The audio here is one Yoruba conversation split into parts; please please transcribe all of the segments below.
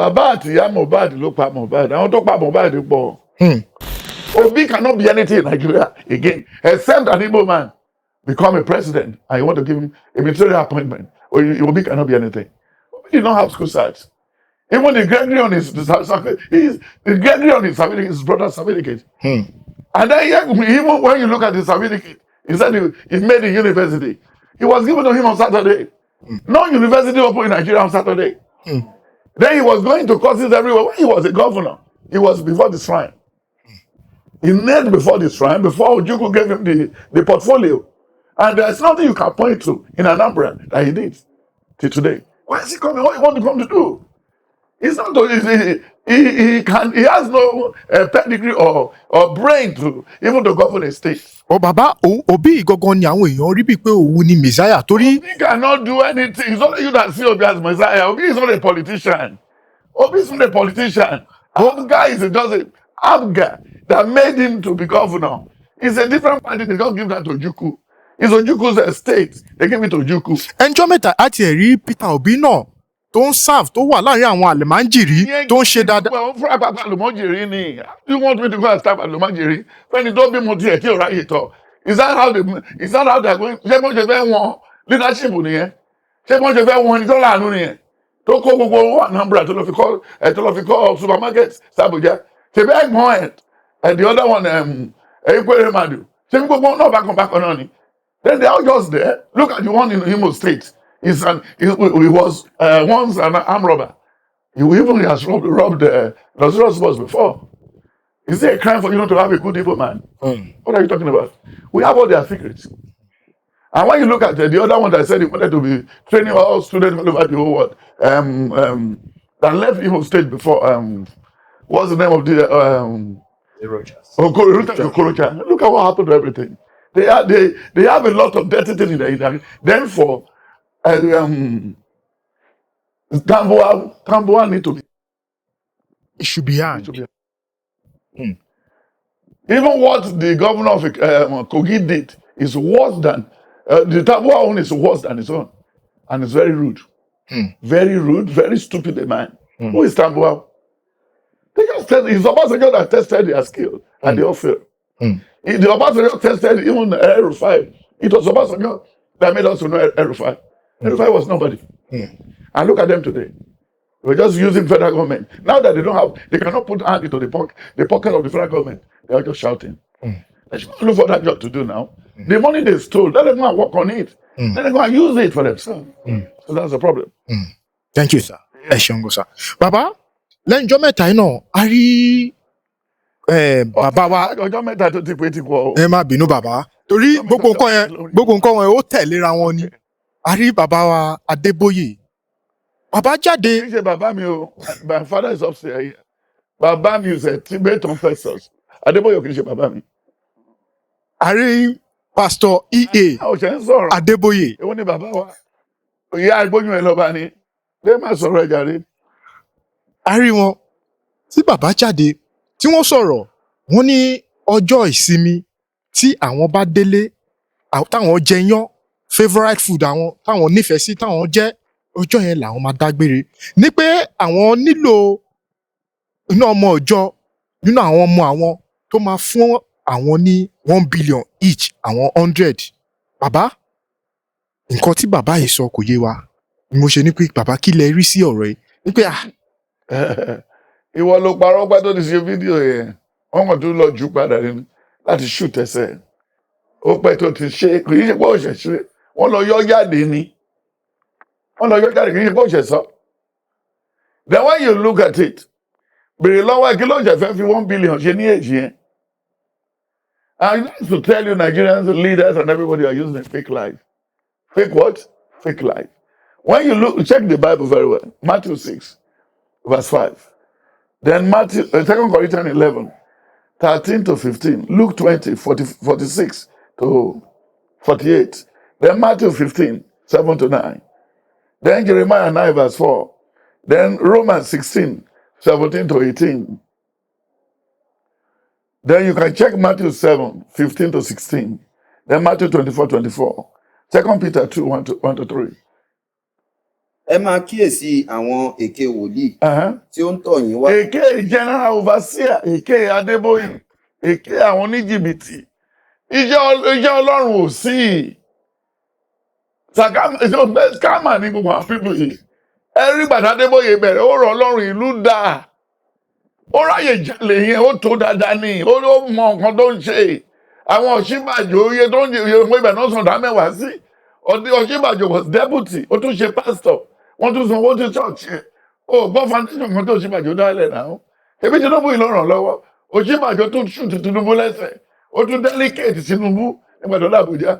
Baba àti ìyá Mohbad ló pa Mohbad. Àwọn tó pa Mohbad pọ̀. Obi cannot be anything in Nigeria again, except an Igbo man become a president and you want to give him a ministerial appointment. Or Obi cannot be anything. Obi did not have school sites. Even the Gregory on his brother's certificate. And then even when you look at the certificate, he said he made the university. It was given to him on Saturday. No university open in Nigeria on Saturday. Then he was going to courses everywhere. When he was a governor, he was before the shrine. He knelt before the shrine before Ojukwu gave him the portfolio. And there's nothing you can point to in Anambra that he did till today. Where is he coming? What do you want to come to do? It's not he has no pedigree or brain to even to govern a state. Baba Obi gangan ni àwọn èèyàn rí bí pé òun ni Messiah torí. Obi cannot do anything. It's only you that see Obi as Messiah. Obi is not a politician. Obi is not a politician. Abga is just a Abga that made him to be governor. It's a different party. They don't give that to Ojukwu. It's Ojukwu's estate. They give it to Ojukwu. Ẹnjọ́ mẹ́ta àti ẹ̀rí Peter Obi náà tó ń serve tó wà láàrin àwọn àlùmájìrí tó ń ṣe dáadáa. Well, fúnra pàpà àlùmájìrí ni. You want me to go and start àlùmájìrí? When you don't be mo tiẹ̀ tí ò ráyè tọ̀. Is that how they are going? Ṣé wọ́n ṣe fẹ́ wọn leadership nìyẹn? Ṣé wọ́n ṣe fẹ́ wọn ẹni tó láàánú nìyẹn? Tó kó gbogbo owó Anambra tó lọ fi kọ́ supermarket s'Abuja. Ṣé bẹ́ẹ̀ gbọ́n ẹ̀? And the other one, Ekwere Madu. Ṣé gbogbo náà bákan náà ni? Then they are just there. Look at the one in Imo State. He was once an armed robber. He has robbed Lazarus bus before. Is there a crime for you not to have a good Igbo man? What are you talking about? We have all their secrets. And when you look at the other one that said he wanted to be training all students all over the whole world, that left Imo State before, what's the name of the Okorocha. Look at what happened to everything. They have a lot of dirty things in there. Then for Tamboa need to be. It should be hard. Even what the governor of Kogi did is worse than the Tamboa one is worse than his own, and it's very rude, very rude, very stupid a man. Who is Tamboa? They just tested. It's Obasanjo that tested their skill, and they all failed. The Obasanjo tested even Erufai. It was Obasanjo that made us to know Erufai. Erufai was nobody. And look at them today. We're just using federal government. Now that they cannot put hand into the pocket of the federal government. They are just shouting. They should look for that job to do now. The money they stole, let them go and work on it. Let them go and use it for themselves. So that's the problem. Thank you, sir. Ẹ ṣeun gan, sir. Baba, lẹ́yìn ọjọ́ mẹ́ta yìí náà, a rí bàbá wa. Ọjọ́ mẹ́ta tó ti pé ti pọ̀. Ẹ má bínú bàbá. Torí gbogbo nǹkan yẹn ó tẹ̀léra wọn ni. A rí bàbá wa Adébóyè. Bàbá jáde. Kì í ṣe bàbá mi o. My father is upstairs here. Bàbá mi is a Tibetan professor. Adébóyè kì í ṣe bàbá mi. A rí Pastor E.A. Adébóyè. Èwo ni bàbá wa? Ìyá agbóyún ẹ lọ́ba ni. Lé má sọ̀rọ̀ ẹ jàre. A rí wọn tí bàbá jáde tí wọ́n sọ̀rọ̀ wọ́n ní ọjọ́ ìsinmi tí àwọn bá délé táwọn jẹ yán favourite food àwọn táwọn nífẹ̀ẹ́ sí táwọn jẹ ọjọ́ yẹn làwọn máa dágbére ní pé àwọn nílò iná ọmọ ọjọ́ nínú àwọn ọmọ àwọn tó máa fún àwọn ní 1 billion each àwọn 100. Bàbá nǹkan tí bàbá yìí sọ kò yé wa ni mo ṣe ní pé bàbá kí lẹ rí sí ọ̀rọ̀ yìí ní pé ìwọ ló parọ́ pẹ́ tó ti ṣe fídíò yẹn wọ́n kàn tún lọ jù padà nínú láti shoot ẹsẹ̀ ó pẹ́ tó ti ṣe kì í ṣe pé ó ṣẹ̀ ṣe wọ́n lọ yọ jáde ni wọ́n lọ yọ jáde kì í ṣe pé ó ṣẹ̀ sọ. Then when you look at it bèrè lọ́wọ́ kí ló ń ṣe fẹ́ fi 1 billion ṣe ní èjì yẹn. I like to tell you Nigerians leaders and everybody are using a fake life. Fake what? Fake life. When you check the Bible very well, Matthew 6 verse 5. Then 2 Corinthians 11, 13 to 15. Luke 20, 46 to 48. Then Matthew 15, 7 to 9. Then Jeremiah 9 verse 4. Then Romans 16, 17 to 18. Then you can check Matthew 7, 15 to 16. Then Matthew 24, 24. 2 Peter 2, 1 to 3. ẹ máa kíyèsí àwọn èké wòlíì tí ó ń tọ̀ yín wá. Èké general overseer, èké Adébóyè, èké àwọn oníjìbìtì. Iṣẹ́ Ọlọ́run ò sí. Scammer ní gbogbo àwọn pípù yìí. Ẹrí gbàdá Adébóyè bẹ̀rẹ̀ ó rọ Ọlọ́run ìlú dáa. Ó ráyè jalè yẹn ó tó dáadáa ní. Ó mọ nǹkan tó ń ṣe. Àwọn Ọ̀ṣínbàjò iye tó ń jẹ iye ibẹ̀ náà sàn dá mẹ́wàá sí. Ọ̀ṣínbàjò was deputy, ó tún ṣe pastor. Wọ́n tún sanwó tí church yẹn. Ó gbọ́ foundation kan tó Ọ̀ṣínbàjò dálẹ̀ náà. Ebi Tinubu yìí ló ràn lọ́wọ́. Ọ̀ṣínbàjò tún ṣùtù Tinubu lẹ́sẹ̀. Ó tún delegate Tinubu nígbà tó l'Àbújá.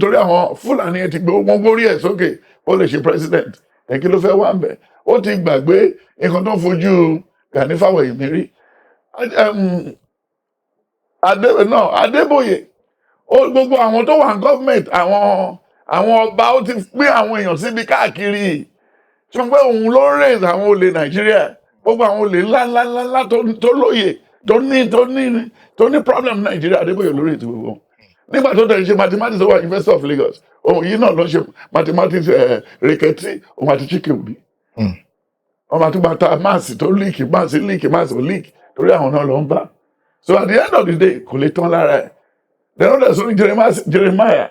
Torí àwọn Fúlàní ẹ ti gbé wọn gbórí ẹ̀ sókè ó lè ṣe president. Kí ló fẹ́ wá ń bẹ̀? Ó ti gbàgbé nǹkan tó fojú Gani Fáwẹ̀hìnmí rí. Adébóyè gbogbo àwọn tó wà ní government àwọn ọba ó ti pín àwọn èèyàn síbi káàkiri. Ṣùgbọ́n pé òun ló raise àwọn olè Nàìjíríà. Gbogbo àwọn olè ńlá tó lóye tó ní problem Nàìjíríà Adébóyè lórí ètò gbogbo. Nígbà tó tẹ̀lé ṣe mathematics ó wà University of Lagos. Òun yìí náà ló ṣe mathematics rẹ̀kẹ̀tì òun àti Chike Obi. Ọmọ àtúgbà ta máàsì tó líìkì máàsì ò líìkì torí àwọn náà ló ń bá. So at the end of the day kò lè tán lára ẹ̀. Then ó dẹ̀ sọ ní Jeremiah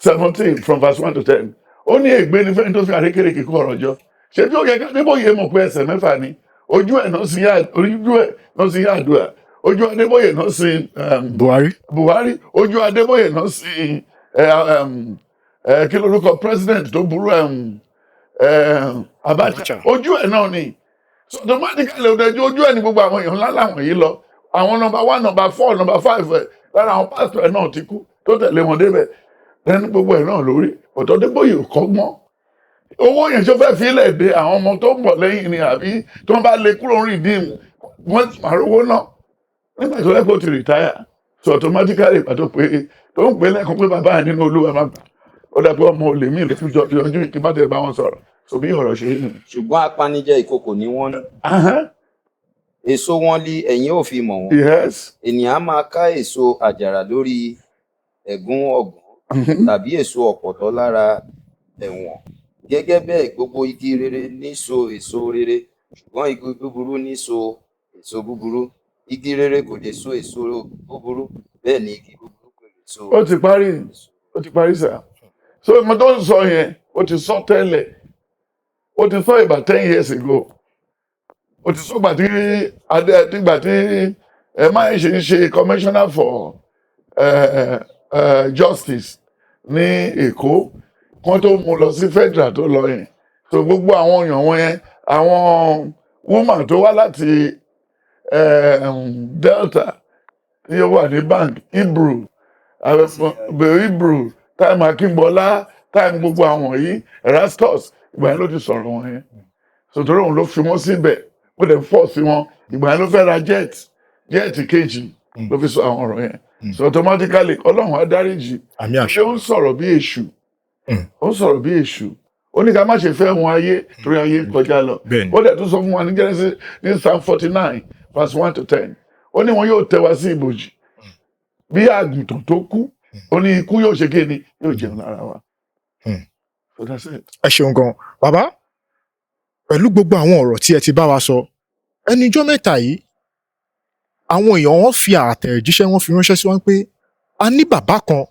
17 from verse 1 to 10. Ó ní ègbé ní fẹ́ni tó fi àrékèrèkè kó ọ̀rọ̀ jọ. Ṣé bí ó yẹ ká Adébóyè mọ̀ pé ẹsẹ̀ mẹ́fà ni? Ojú ẹ̀ náà sí àdúrà. Ojú Adébóyè náà sí Buhari. Ojú Adébóyè náà sí kí lorúkọ president tó burú Abacha. Ojú ẹ̀ náà ni. So automatically ojú ẹ̀ ní gbogbo àwọn èèyàn ńlá làwọn yìí lọ. Àwọn number 1, number 4, number 5 lára àwọn pastor ẹ̀ náà ti kú tó tẹ̀lé wọn débẹ̀. Lẹ́nu gbogbo ẹ̀ náà lórí. Ọ̀tọ̀ Adébóyè ò kọ́gbọ́n. Owó yẹn tó fẹ́ filẹ̀ de àwọn ọmọ tó ń bọ̀ lẹ́yìn ni àbí tó ń bá lè kúrò ń redeem wọ́n àrówó náà. Nígbà tó lẹ́kọ̀ọ́ ti retire. So automatically pàtó pé tó ń pè lẹ́kọ̀ọ́ pé bàbá ẹ̀ nínú Olúwa máa gbà. Ó dàbí ọmọ olè míì lè fi jọ ọjọ́ kí bá tẹ̀ bá wọn sọ̀rọ̀. So bí ọ̀rọ̀ ṣe é nù. Ṣùgbọ́n apanijẹ ìkòkò ni wọ́n ní. Èso wọn lí ẹ̀yin ò fi mọ̀ wọ́n. Yes. Ènìyàn á máa ká èso àjàrà lórí ẹ̀gún ọ̀gbọ̀n tàbí èso ọ̀pọ̀tọ́ lára ẹ̀wọ̀n. Gẹ́gẹ́ bẹ́ẹ̀ gbogbo igi rere ní so èso rere, ṣùgbọ́n igi búburú ní so èso búburú. Igi rere kò lè so èso búburú, bẹ́ẹ̀ ni igi búburú kò lè so. Ó ti parí sà. So ìmọ̀ tó ń sọ yẹn, ó ti sọ tẹ́lẹ̀. Ó ti sọ about 10 years ago. Ó ti sọ gbà tí máa ń ṣe commissioner for justice ní Èkó. Wọ́n tó mú lọ sí federal tó lọ yẹn. So gbogbo àwọn èèyàn wọn yẹn, àwọn woman tó wá láti Delta tí ó wà ní bank Hebrew time Akínbọ́lá time gbogbo àwọn yìí Erastus ìgbà yẹn ló ti sọ̀rọ̀ wọn yẹn. So torí òun ló fi wọ́n síbẹ̀ ó dẹ̀ fọ́ sí wọn ìgbà yẹn ló fẹ́ ra jet kejì ló fi sọ àwọn ọ̀rọ̀ yẹn. So automatically Ọlọ́run á dáríjì. Ṣé ó ń sọ̀rọ̀ bí èṣù? Ó ń sọ̀rọ̀ bí èṣù. Ó ní ká má ṣe fẹ́ wọn ayé torí ayé kọjá lọ. Ó dẹ̀ tún sọ fún wa ní Genesis ní Psalm 49 verse 1 to 10. Ó ní wọn yóò tẹ́ wa sí ibojì bí àgùntàn tó kú. Ó ní ikú yóò ṣe kí ni yóò jẹun lára wa. So that's it. Ẹ ṣeun gan bàbá pẹ̀lú gbogbo àwọn ọ̀rọ̀ tí ẹ ti bá wa sọ ẹnijọ́ mẹ́ta yìí àwọn èèyàn wọn fi àtẹ̀jíṣẹ́ wọn fi ránṣẹ́ sí wọn pé a ní bàbá kan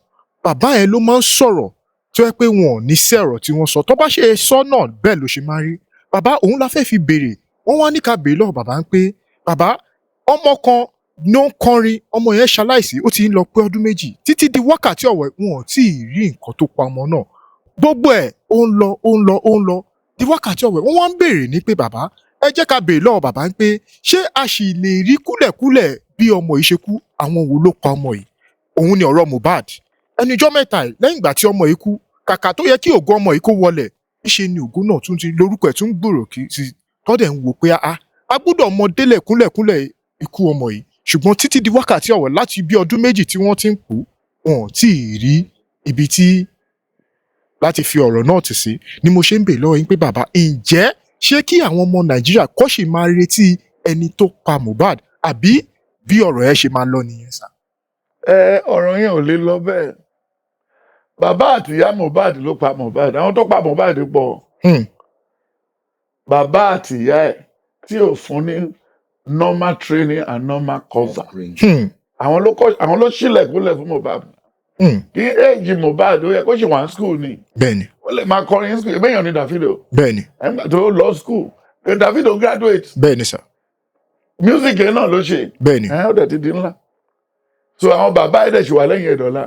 bàbá yẹn ló máa ń sọ̀rọ̀ tó yẹ pé wọn ò ní sí ọ̀rọ̀ tí wọ́n sọ tó bá ṣe sọ náà bẹ́ẹ̀ ló ṣe máa rí bàbá òun la fẹ́ fi béèrè wọ́n wá ní ká béèrè lọ́wọ́ bàbá ń pé bàbá ọmọ kan ló ń kọrin ọmọ yẹn ṣaláìsí ó ti ń lọ pé ọdún méjì títí di wákàtí ọ̀wẹ́ wọn ò tí ì rí nǹkan tó pa ọmọ náà gbogbo ẹ̀ ó ń lọ di wákàtí ọ̀wẹ́ wọ́n wá ń béèrè ní pé bàbá ẹ jẹ́ ká béèrè lọ́wọ́ bàbá ń pé ṣé a sì lè rí kúlẹ̀kúlẹ̀ bí ọmọ yìí ṣe kú àwọn wo ló pa ọmọ yìí òun ni ọ̀rọ̀ Mohbad ẹnijọ́ mẹ́ta yìí lẹ́yìn ìgbà tí ọmọ yìí kú kàkà tó yẹ kí ògo ọmọ yìí kó wọlẹ̀ níṣe ni ògo náà tún ti lórúkọ ẹ̀ tún gbòòrò kí ti tọ́dẹ̀ ń wò pé a gbọ́dọ̀ mọ délẹ̀ kúlẹ̀kúlẹ̀ ikú ọmọ yìí ṣùgbọ́n títí di wákàtí ọ̀wẹ́ láti bí ọdún méjì tí wọ́n ti ń kú wọn ò tí ì rí ibi tí láti fi ọ̀rọ̀ náà tì sí ni mo ṣe ń bèèrè lọ́wọ́ yín pé bàbá ǹjẹ́ ṣé kí àwọn ọmọ Nàìjíríà kọ́ ṣì máa retí ẹni tó pa Mohbad àbí bí ọ̀rọ̀ ẹ ṣe máa lọ nìyẹn sà. Ọ̀rọ̀ yẹn ò lè lọ bẹ́ẹ̀. Bàbá àti ìyá Mohbad ló pa Mohbad àwọn tó pa Mohbad pọ̀ bàbá àti ìyá ẹ̀ tí ò fún ní normal training and normal cover àwọn ló ṣílẹ̀kùnlẹ̀ fún Mohbad kí éèjì Mohbad ó yẹ kó ṣì wà ní school ni bẹ́ẹ̀ni ó lè máa kọrin ní school ìbéèyàn ní Davido bẹ́ẹ̀ni ẹ̀ńgbà tó lọ school Davido graduate bẹ́ẹ̀ni sir music yẹn náà ló ṣe bẹ́ẹ̀ni ó dẹ̀ ti di ńlá so àwọn bàbá ẹ̀dẹ̀ ṣì wà lẹ́yìn ẹ̀dọ̀lá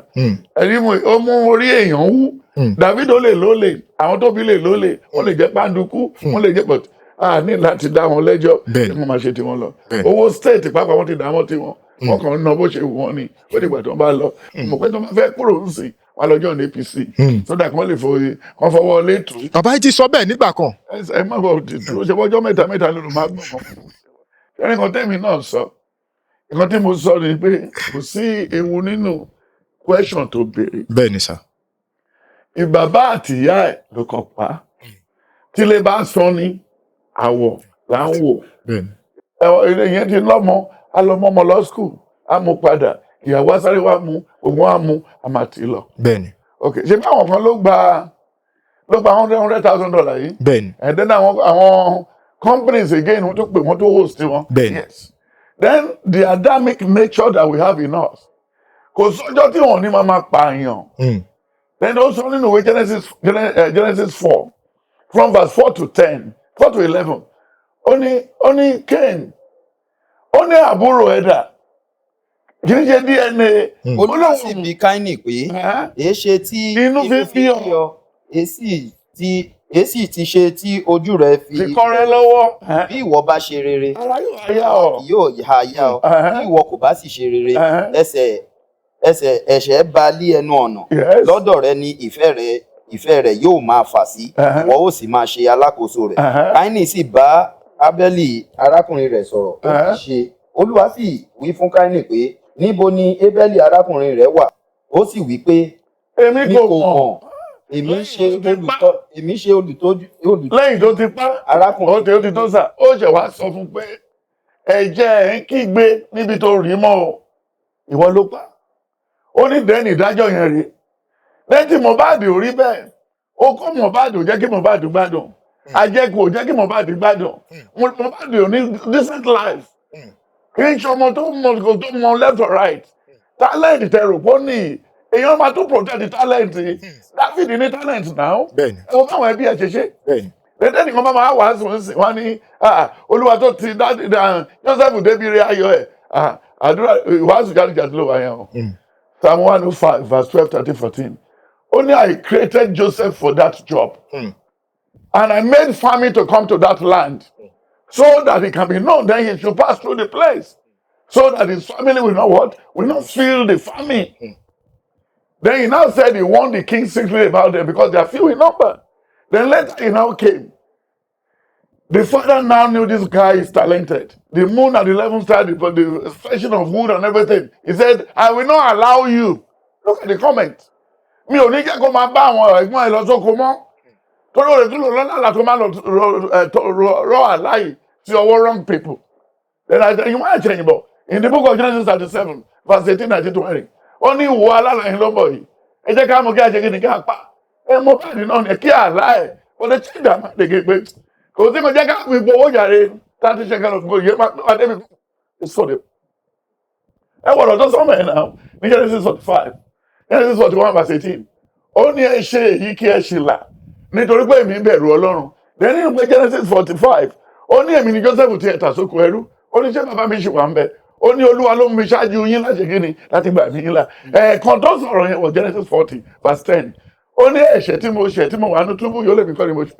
ẹni ó mú orí èèyàn wú Davido lè lólè àwọn tó bí lè lólè wọ́n lè jẹ́ pàǹdùkú wọ́n lè jẹ́ pọ̀t a ní láti dá wọn lẹ́jọ́ kí wọ́n máa ṣe tiwọn lọ owó state pápá wọn ti dá wọn tiwọn wọn kàn ń ná bó ṣe wù wọn ni ó dìgbà tó ń bá lọ mọ̀ pé tó máa fẹ́ kúrò ń sìn wọn lọ́jọ́ ní APC sódà kí wọ́n lè kàn fọwọ́ lé tù. bàbá yìí ti sọ bẹ́ẹ̀ nígbà kan. ẹ má bọ̀ dúró ṣe bọ́jọ́ mẹ́ta lóru máa gbọ̀n kan ẹni kan tẹ́mi náà sọ nǹkan tí mo sọ ni pé kò sí ewu nínú question tó béèrè. bẹ́ẹ̀ni sir. ìbàbá àtìyá ẹ̀ ló kàn pa tílé bá sọ ní àwọ̀ là ń wò ìyẹn ti lọ́mọ alọ́mọmọ lọ skul á mú padà ìyàwó asáré wa mú òun á mú àmàtì lọ. bẹ́ẹ̀ni. ok ṣe bí àwọn kan ló gba $100,000 yìí. bẹ́ẹ̀ni. and then àwọn companies again wọ́n tó pè wọ́n tó host wọn. bẹ́ẹ̀ni. yes then the Adamic nature that we have in us kò sọ́jọ́ tí wọ́n ní máa pààyàn. then ó sọ nínú ìwé Genesis 4 from verse 4 to 10 4 to 11 ó ní Cain ó ní àbúrò ẹ̀dà kì í ṣe DNA. Olúwa sì bi Káínì pé èéṣe tí inú fi bí ọ èsì ti ṣe tí ojú rẹ fi kọrẹ lọ́wọ́ bí ìwọ bá ṣe rere ara yóò yá ọ yóò yá ọ bí ìwọ kò bá sì ṣe rere ẹ̀ṣẹ̀ bá lé ẹnu ọ̀nà lọ́dọ̀ rẹ ni ìfẹ́ rẹ̀ yóò máa fà sí ìwọ ó sì máa ṣe alákòóso rẹ̀. Káínì sì bá Ábẹ́lì arákùnrin rẹ̀ sọ̀rọ̀ ó sì ṣe. Olúwa sì wí fún Káínì pé níbo ni Ábẹ́lì arákùnrin rẹ̀ wà? Ó sì wí pé èmi kò mọ̀ èmi ṣe olùtọ́jú. lẹ́yìn tó ti pa arákùnrin ó ti tó sà ó ṣẹ̀ wá sọ fún pé ẹ̀jẹ̀ ẹ̀ ń kígbe níbi tó rí mọ́ o ìwọ ló pa ó ní dẹ́ni ìdájọ́ yẹn rí lẹ́tí Mohbad ò rí bẹ́ẹ̀ ó kọ́ Mohbad ò jẹ́ kí Mohbad gbádùn àjẹkù ò jẹ́ kí Mohbad gbádùn Mohbad ò ní decent life kì í ṣe ọmọ tó mọ left or right talent tẹrù pọ́ nìyí èèyàn máa tún protect talent David ní talent náà ẹ̀wọ̀n káwọn ẹbí ẹ̀ ṣe ṣe lẹ́tẹ̀ nìkan bá máa wà sùn sí wọn ní Olúwa tó ti Joseph débìrì ayọ̀ ẹ̀ àdúrà ìwàásù jáde ló wà yẹn o Psalm 105 verse 12, 13, 14 only I created Joseph for that job and I made famine to come to that land so that it can be known then he should pass through the place so that his family will not what? Will not feel the famine. Then he now said he warned the king secretly about them because they are few in number. Then later he now came. The father now knew this guy is talented. The moon at the 11th star, the fashion of wood and everything. He said, I will not allow you. Look at the comment. Mi ò ní jẹ́ kó máa bá àwọn ẹ̀gbọ́n ẹ̀ lọ sóko mọ́. Torí òrè tó lò lọ́nà tó máa rọ àláyé sí ọwọ́ wrong people. Then I tell you, why change about? In the book of Genesis 37, verse 18, 19, 20. Ó ní ìwọ alálàyé lọ́bọ̀ yìí. Ẹ jẹ́ ká mọ̀ kí a ṣe kí ni ká pa. Mohbad náà ni kí àlá ẹ̀. Ó lè change àmà dègé pé kò sí mo jẹ́ ká fi gbowó jàre 30 seconds of gold yẹn máa débi it's for them. Ẹ wọ̀rọ̀ tó sọ́mọ̀ ẹ̀ náà ní Genesis 45 Genesis 41 verse 18 ó ní ẹ ṣe èyí kí ẹ ṣe là nítorí pé èmi ń bẹ̀rù Ọlọ́run then nínú pé Genesis 45 ó ní èmi ni Joseph ti ẹ̀ta sóko ẹrú ó ní ṣé bàbá mi ṣì wà ń bẹ ó ní Olúwa ló mú mi ṣáájú yín láti kíni láti gbà mí là ẹ̀ẹ̀kan tó sọ̀rọ̀ yẹn wọ Genesis 40 verse 10 ó ní ẹ̀ṣẹ̀ tí mo wà ní túbú yóò lè mi kọ́ ni mo ṣe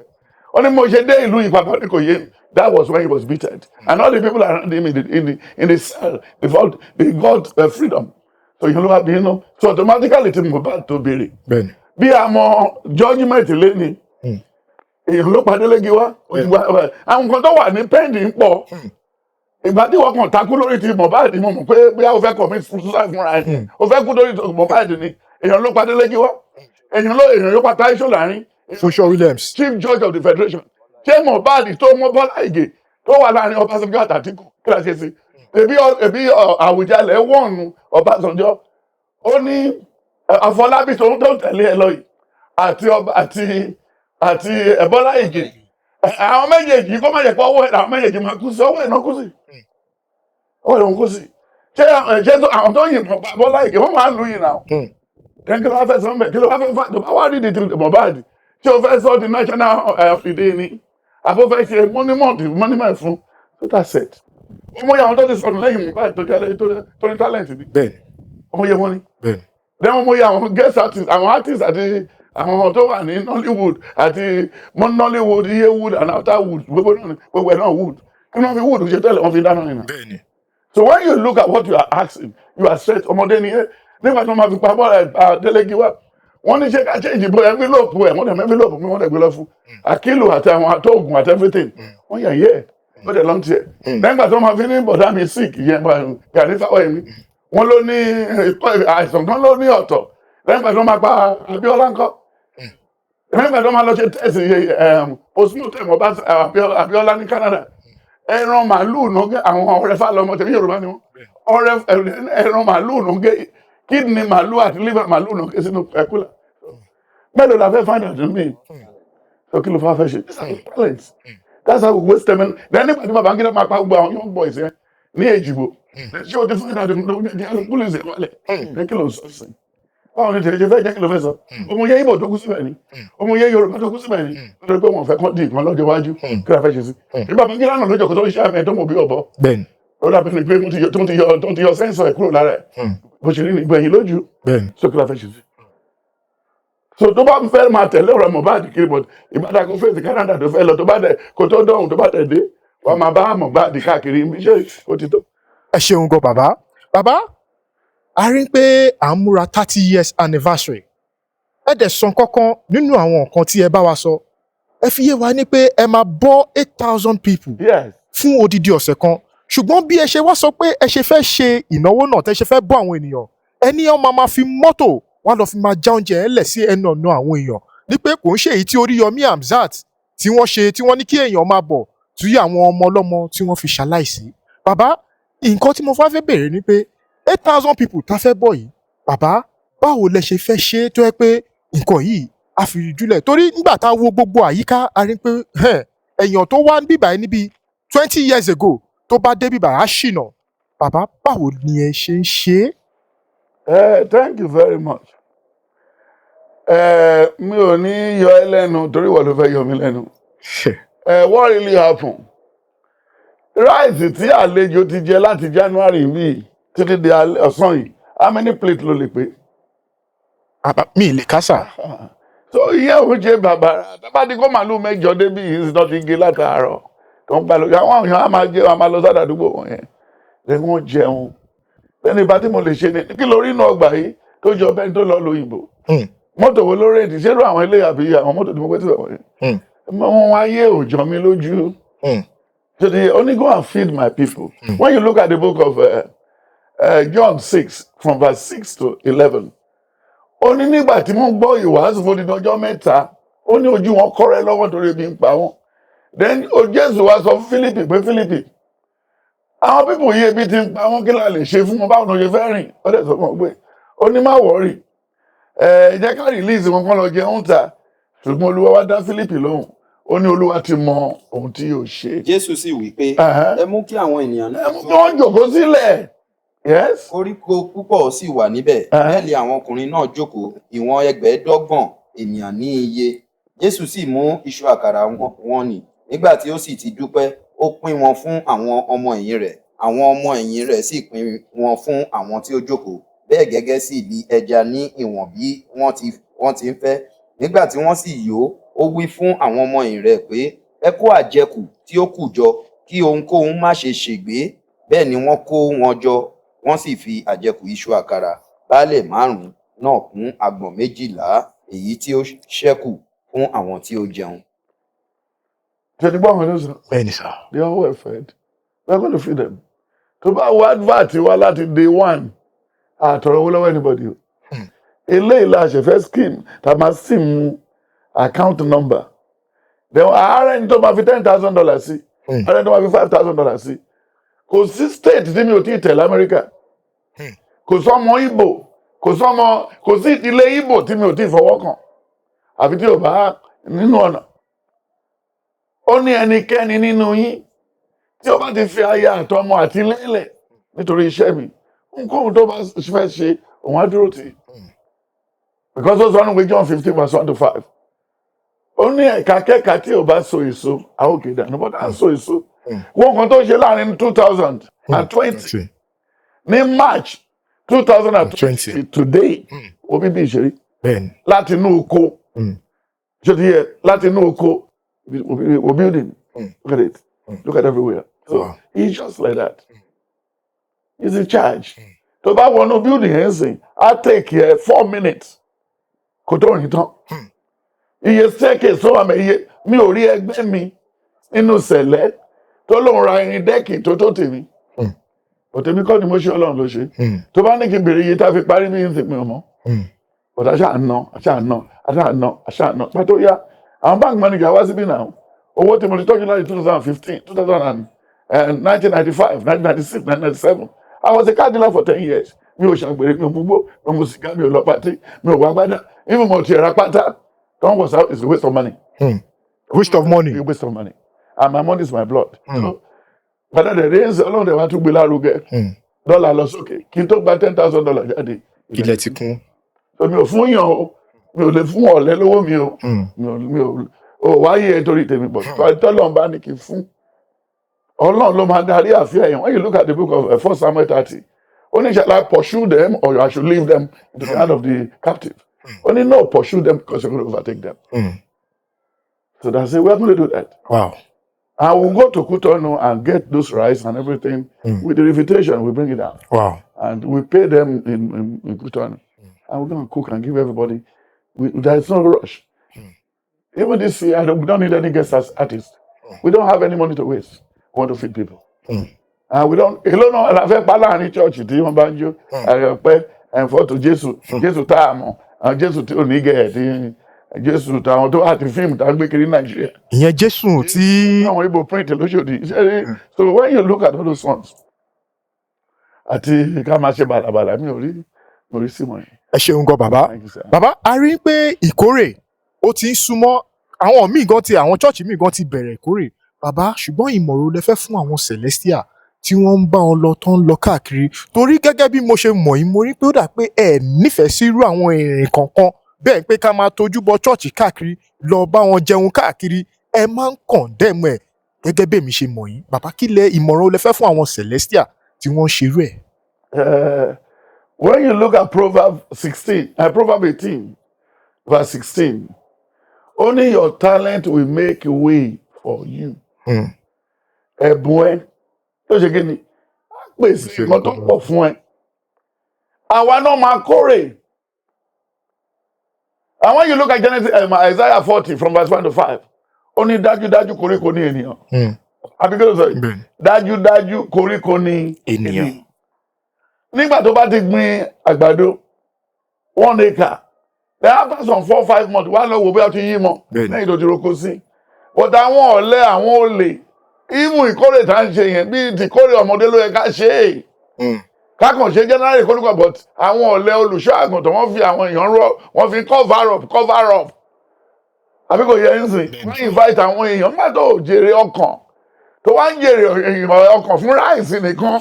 ó ní mo ṣe dé ìlú ìpapọ̀ ní kò yé that was when he was beaten and all the people around him in the cell they got freedom so ìyẹn ló wá bí inú so automatically tí mo bá tó béèrè bí àmọ́ judgement lé ní èèyàn ló padà léegi wá àwọn nǹkan tó wà ní pending pọ̀ ìgbà tí wọ́n kàn takú lórí ti Mohbad mo mọ̀ pé bí a fẹ́ commit suicide fúnra ẹ̀ o fẹ́ kú lórí Mohbad ni èèyàn ló padà léegi wá èèyàn ló pàtà iṣó láàrin Social Williams Chief Judge of the Federation ṣé Mohbad tó mọ Bọ́lá Ìgè tó wà láàrin Ọbásanjọ́ àtàtìkù kí la ṣe sí ebi Àwùjalẹ̀ wọ̀nù Ọbásanjọ́ ó ní Àfọlábí tó ń tẹ̀lé ẹ lọ yìí àti àti Bọ́lá Ìgè àwọn méjèèjì kó má jẹ́ pé ọwọ́ ẹ̀ làwọn méjèèjì máa kú sí ọwọ́ ẹ̀ náà kú sí ọwọ́ ẹ̀ náà kú sí ṣé àwọn tó yìnbọn pa Bọ́lá Ìgè wọ́n máa ń lu yìí náà kí ló wá fẹ́ sọ mẹ́ kí ló wá fẹ́ fà tó bá wá rí di Mohbad ṣé o fẹ́ sọ di national holiday ni àbó fẹ́ ṣe monument fún total set ọmọ yẹn àwọn tó ti sọ̀rọ̀ lẹ́yìn Mohbad tó ní talent bi ọmọ yẹn wọ́n ni lẹ́wọ̀n mo yẹ àwọn guest artist àwọn artist àti àwọn tó wà ní Nollywood àti Nollywood Yewood and Outerwood gbogbo ẹ̀ náà wood kí wọ́n fi wood ṣe tẹ́lẹ̀ wọ́n fi dáná nìyẹn. So when you look at what you are asking you are straight ọmọdé nìyẹn nígbà tí wọ́n máa fi pa bọ́ọ̀lù àdélégí wá wọ́n ní ṣe ká change ìbò envelope ẹ̀ wọ́n dẹ̀ envelope mi wọ́n dẹ̀ gbé lọ fún àkìlù àti àwọn àtọ́gùn àti everything wọ́n yà yẹ́ ẹ̀ ó dẹ̀ lọ́n tiẹ̀ nígbà tí wọ́n máa fi ní bọ̀dá mi sick yẹn Gani Fáwẹ́mi wọ́n ló ní àìsàn kan ló ní ọ̀tọ̀ lẹ́yìn pẹ̀lú máa pa Abíọ́lá ńkọ́ lẹ́yìn pẹ̀lú máa lọ ṣe tẹ́sì postmortem ọba Abíọ́lá ní Canada ẹran màálù ló gé àwọn ọ̀rẹ́ fàlọ́mọ tẹ̀mí Yorùbá ni wọ́n ẹran màálù ló gé kidney màálù àti liver màálù ló gé sínú ẹ̀kúlà mélòó la fẹ́ find out me so kí ló fà fẹ́ ṣe talent that's how we waste them then nígbà tí Babangida máa pa gbogbo àwọn young boys yẹn ní Èjìgbò ṣé o ti find out ní alùpùpù ṣe wálẹ̀ ní kí ló sọ sí báwo ni tẹ̀lé fẹ́ jẹ́ kí ló fẹ́ sọ ọmọ yẹn Ìgbò tó kú síbẹ̀ ni ọmọ yẹn Yorùbá tó kú síbẹ̀ ni nítorí pé wọ́n fẹ́ kọ́ di ìkan lọ́jọ́ iwájú kí la fẹ́ ṣe sí ìgbà Babangida náà lójó kó tó ṣe àmì tó mọ̀ bí ọ̀bọ ó dàbí ni pé tó ti yọ sẹ́ńsọ̀ ẹ̀ kúrò lára ẹ̀ bó ṣe rí ní ìgbẹ̀yìn lójú so kí la fẹ́ ṣe sí. So tó bá fẹ́ máa tẹ̀lé ọ̀rọ̀ Mohbad kiri bọ̀ ìbàdàn kó fèsì Canada tó fẹ́ lọ tó bá dẹ̀ kó tó dọ̀hùn tó bá dẹ̀ dé wọ́n máa bá Mohbad káàkiri ibi ṣé ó ti tó. ẹ ṣeun gan bàbá a rí pé à ń múra 30 years anniversary ẹ dẹ̀ sọ kankan nínú àwọn nǹkan tí ẹ bá wa sọ ẹ fi yé wa ní pé ẹ máa bọ́ 8,000 people fún odidi ọ̀sẹ̀ kan ṣùgbọ́n bí ẹ ṣe wá sọ pé ẹ ṣe fẹ́ ṣe ìnáwó náà tẹ́ ṣe fẹ́ bọ́ àwọn ènìyàn ẹni ọmọ máa fi mọ́tò wọ́n lọ fi máa já oúnjẹ ẹ̀ lẹ̀ sí ẹnu ọ̀nà àwọn èèyàn ní pé kò ń ṣe èyí tí Oríyọmí Hamzat tí wọ́n ṣe tí wọ́n ní kí èèyàn máa bọ̀ tí àwọn ọmọ ọlọ́mọ tí wọ́n fi ṣaláìsí. Bàbá nǹkan tí mo fẹ́ béèrè ni pé 8,000 people tá fẹ́ bọ̀ yìí bàbá báwo lẹ ṣe fẹ́ ṣe tó yẹ pé nǹkan yìí á fi jùlẹ̀ torí nígbà tá a wo gbogbo àyíká a rí pé èèyàn tó wá bíbà yìí níbi 20 years ago tó bá dé bíbà á ṣìnà bàbá báwo ni ẹ ṣe ń ṣe é. Thank you very much. Mi ò ní yọ ẹ́ lẹ́nu torí wọ́n ló fẹ́ yọ mí lẹ́nu. What really happened? Rice tí àlejò ti jẹ láti January bíi títí di ọ̀sán yìí, how many plate ló lè pé? Mi ì lè kásà. So iye òun ṣe bàbàrà tábà tí kò màlúù mẹ́jọ débí yìí sí náà ti gé látàárọ̀ tó ń gbà lóye àwọn èèyàn á máa jẹ wọn á máa lọ sọ́dọ̀ àdúgbò wọn yẹn lẹ́yìn wọn jẹun lẹ́nu ìbá tí mo lè ṣe ni kí lórí inú ọgbà yìí tó jọ bẹ́ẹ̀ tó lọ lóyìnbó mọ́tò wo ló rèdí ṣérú àwọn ilé àbí àwọn mọ́tò tí mo gbé síbẹ̀ wọ̀nyí wọn ayé òjò mi lójú so they only go and feed my people when you look at the book of John 6 from verse 6 to 11 ó ní nígbà tí wọ́n gbọ́ ìwàásù fún odidi ọjọ́ mẹ́ta ó ní ojú wọn kọ́rẹ́ lọ́wọ́ torí ebi ń pa wọ́n then Jésù wá sọ fún Fílípì pé Fílípì àwọn pípò yìí ebi ti ń pa wọ́n kí la lè ṣe fún wọn báwọn ṣe fẹ́ rìn ó dẹ̀ sọ fún wọn pé ó ní má wọ́ọ̀rì jẹ́ ká rìlíìsì wọn kán lọ jẹun ta ṣùgbọ́n Olúwa wá dá Fílípì lóhùn ó ní Olúwa ti mọ ohun tí yóò ṣe. Jésù sì wí pé ẹ mú kí àwọn ènìyàn náà kí wọ́n jókòó sílẹ̀. Yes. Koríko púpọ̀ sì wà níbẹ̀ bẹ́ẹ̀ ni àwọn ọkùnrin náà jókòó ìwọ̀n 15 ènìyàn ní iye. Jésù sì mú iṣu àkàrà wọn nì nígbà tí ó sì ti dúpẹ́ ó pín wọn fún àwọn ọmọ ẹ̀yìn rẹ̀ àwọn ọmọ ẹ̀yìn rẹ̀ sì pín wọn fún àwọn tí ó jókòó bẹ́ẹ̀ gẹ́gẹ́ sì li ẹja ní ìwọ̀n bí wọ́n ti ń fẹ́. Nígbà tí wọ́n sì yó ó wí fún àwọn ọmọ ẹ̀yìn rẹ̀ pé ẹ kó àjẹkù tí ó kù jọ kí ohunkóhun má ṣe ṣègbé. Bẹ́ẹ̀ ni wọ́n kó wọn jọ wọ́n sì fi àjẹkù iṣu àkàrà baálẹ̀ 5 náà kún agbọ̀n 12 èyí tí ó ṣẹ́kù fún àwọn tí ó jẹun. They are well fed. We are going to feed them. Tó bá wá advert wá láti day 1 àtọ̀rọ̀ owó lọ́wọ́ anybody o. Eléyìí la ṣe fẹ́ scheme tá máa sì mú account number. Then ààrẹ ní tó máa fi $10,000 sí ààrẹ tó máa fi $5,000 sí. Kò sí state tí mi ò tí ì tẹ̀ l'Amẹ́ríkà. Kò sọ́mọ Ìgbò kò sí ìdílé Ìgbò tí mi ò tí ì fọwọ́ kàn. Àfi tí ò bá nínú ọ̀nà. Ó ní ẹnikẹ́ni nínú yín tí ó bá ti fi aya àtọmọ àti lélẹ̀ nítorí iṣẹ́ mi, ohunkóhun tó bá fẹ́ ṣe òun á dúró tì í. Because ó sọ nínú ìwé John 15:1-5. Ó ní ẹ̀ka kẹ́ka tí ò bá so èso a ó gé dànù, bọ́dà á so èso. Wọ́n kan tó ṣe láàrin 2020 ní March 2020 today obi bí ìṣeré láti inú oko ṣe ti yẹ láti inú oko we building look at it look at everywhere so he's just like that he's in charge tó bá wọnú building yẹn sìn á take here 4 minutes kò tó rìn tán iye staircase tó wà mẹ́ iye mi ò rí ẹgbẹ́ mi nínú sẹ̀lẹ̀ tó lóun ra irin dẹ́kì tó tó tèmi òtèmi kọ́ ni mo ṣe Ọlọ́run ló ṣe tó bá ní kí n bèrè iye tá a fi parí mi ń sìn mi ọmọ ọ̀tá àṣà pàtó yá àwọn bank manager wá síbí náà owó tí mo ti tọ́jú láti 2015 1995 1996 1997 I was a card dealer for 10 years mi ò ṣàgbèrè mi ò mú gbó mi ò mú sìgá mi ò lọ pàtí mi ò wá gbádá even mo ti ra pátá don't was out is a waste of money. Waste of money. A waste of money and my money is my blood. So, padà dẹ̀ dé ń sẹ́ Ọlọ́run dẹ̀ wá tún gbé lárugẹ dọ́là lọ sókè kí n tó gba $10,000 jáde. Ilẹ̀ ti kún. Mi ò fún yàn o mi ò lè fún ọ̀lẹ lówó mi o mi ò wáyé ẹ torí tèmi bọ̀ tọ́lọ́run bá ní kí n fún Ọlọ́run ló máa darí àfíà yẹn. When you look at the book of 1 Samuel 30 only shall I pursue them or I should leave them into the hand of the captive. Only no, pursue them because you're going to overtake them. So that's it. We're going to do that. Wow. And we'll go to Cotonou and get those rice and everything with the invitation. We bring it down. Wow. And we pay them in Cotonou. And we're going to cook and give everybody. There's no rush. Even this year, we don't need any guest as artists. We don't have any money to waste. We want to feed people. And we don't. Hello, no. La fẹ́ pala ní church tí wọ́n bá ń jó. Àyọ̀pẹ́ ẹ̀fọ́ tó Jésù. Jésù tá a mọ̀. Jésù tí ò ní gẹ̀ tí Jésù táwọn tó àti fíìmù tá a gbé kiri Nàìjíríà. Ìyẹn Jésù tí. Àwọn Igbo print lóṣòdì. So when you look at all those ones, àti ká máa ṣe bàlàbàlà mi ò rí sí wọn. Ẹ ṣeun gan bàbá. Bàbá a rí pé ìkórè ó ti ń súnmọ́ àwọn míì gan ti àwọn chọ́ọ̀chì míì gan ti bẹ̀rẹ̀ ìkórè. Bàbá ṣùgbọ́n ìmọ̀ràn lẹ fẹ́ fún àwọn Celestial tí wọ́n ń bá wọn lọ tán lọ káàkiri torí gẹ́gẹ́ bí mo ṣe mọ̀ yín mo rí pé ó dà pé ẹ nífẹ̀ẹ́ sí irú àwọn ìrìn kankan bẹ́ẹ̀ pé ká máa tójú bọ chọ́ọ̀chì káàkiri lọ bá wọn jẹun káàkiri ẹ máa ń condemn ẹ̀ gẹ́gẹ́ bí èmi ṣe mọ̀ yín. Bàbá kí lẹ ìmọ̀ràn lẹ fẹ́ fún àwọn Celestial tí wọ́n ń ṣerú ẹ̀. When you look at Proverbs 18 verse 16 only your talent will make way for you. Ẹ̀bùn ẹ tó ṣe kí ni á pèsè ìmọ̀ tó pọ̀ fún ẹ. Àwa náà máa kórè. And when you look at Isaiah 40 from verse 1-5 ó ní dájúdájú koríko ní ènìyàn. Àbíkẹ́ ló sọ yìí dájúdájú koríko ní ènìyàn. Nígbà tó bá ti gbin àgbàdo 1 acre then after some 4-5 months wá lọ wò bí a ti yí mọ lẹ́yìn tó ti roko sí. But àwọn ọ̀lẹ àwọn olè ìmú ìkórè tá ń ṣe yẹn bí ìkórè ọmọdé ló yẹ ká ṣe é. Kákan ṣe general ìkórè but àwọn ọ̀lẹ olùṣọ́ àgùntàn wọ́n fi àwọn èèyàn rọ wọ́n fi cover up. Àbí kò yẹ ń sìn wọ́n invite àwọn èèyàn nígbà tó jèrè ọkàn tó wá ń jèrè ọkàn fún ráìsì nìkan.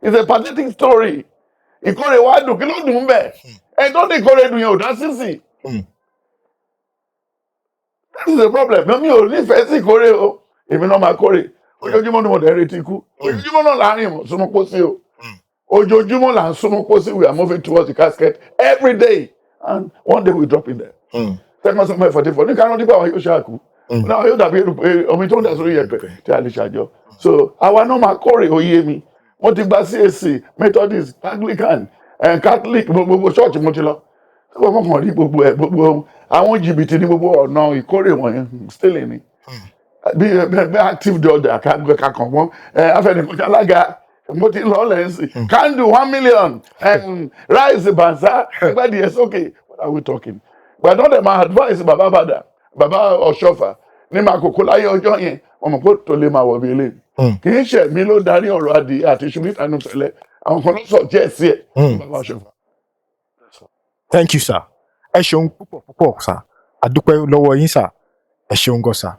It's a pathetic story. Ìkórè wa dùn kí ló dùn bẹ́ẹ̀ ẹ tó ní ìkórè dùn yẹn ò dá sísì. That is the problem. Mi ò nífẹ̀ẹ́ sí ìkórè o èmi náà máa kórè ojoojúmọ́ ni mo dẹ̀ retí ikú ojoojúmọ́ náà láàrin ìmọ̀ súnmọ́ pósí o ojoojúmọ́ là ń súnmọ́ pósí we are moving towards the casket every day and one day we drop in there. Second Samuel 44 ní kárọ̀ nípa àwọn yóò ṣáàkú náà yóò dàbí omi tó ń dà sórí yẹ̀pẹ̀ tí a lè ṣàjọ. So àwa náà máa kórè oyè mi mo ti gba CAC Methodist Anglican Catholic gbogbo church mo ti lọ tí wọ́n kàn rí gbogbo ẹ̀ gbogbo àwọn jìbìtì ní gbogbo ọ̀nà ìkórè wọ̀nyẹn still ní bí active dọ́ọ̀dà kakàn wọ́n afẹnìkọ̀jà alága mo ti lọ lẹ́yìn sí candle 1 million rice bansa everybody is okay what are we talking but don't dem advise baba bada baba ọ̀ṣọ́fà ní màkòkò láyé ọjọ́ yẹn wọ́n mọ̀ pé tó lè máa wọ̀ bí eléyìí kì í ṣe mí ló darí ọ̀rọ̀ adìyẹ àti ṣubú ìtànú tẹ́lẹ̀ àwọn kan ló sọ díẹ̀ sí ẹ̀ baba ọ̀ṣọ́fà. Thank you sir. ẹ ṣeun púpọ̀ sà, a dúpẹ́ lọ́wọ́ yín sà, ẹ ṣeun gan sà.